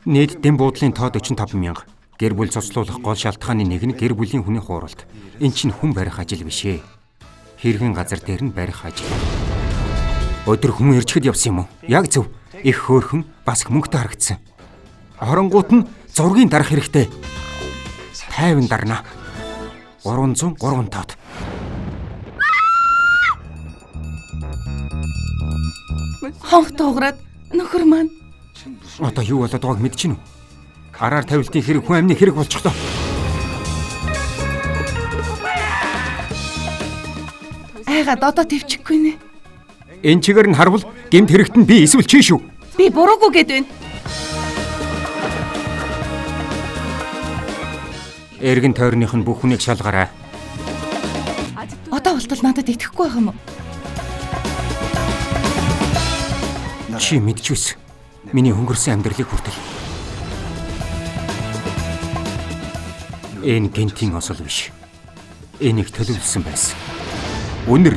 Нийт дэм буудлын тоо 45,000. Гэр бүл цуцлуулах гол шалтгааны нэг нь гэр бүлийн хүний хууралт. Энэ чинь хүн барих ажил биш ээ. Хэрхэн газар дээр нь барих ажил. Өдөр хүн ирчгэд явсан юм уу? Яг зөв. Их хөөрхөн бас их мөнгөтэй харагдсан. Оронгууд нь зургийн дарах хэрэгтэй. 50 дарна. 303 тоод. Хонх дуугараад нөхөр маань Одоо юу болоод байгааг мэдчихэв үү? Араар тавилтын хэрэг хүн амны хэрэг болчихлоо. айгаад одоо твчихгүй нэ. Энэ чигээр нь харвал гэмт хэрэгт нь би эсвэл чи шүү. Би буруугүй гэд байна. Эргэн тойрных нь бүх хүнийг шалгаарай. Одоо болтол надад итгэхгүй байх юм уу? Чи мэдчихвэс. Миний хөнгөрсөн амьдралыг хүртэл. Энэ гэнтийн осол биш. Энийг төлөвлөсөн байсан. Үнэр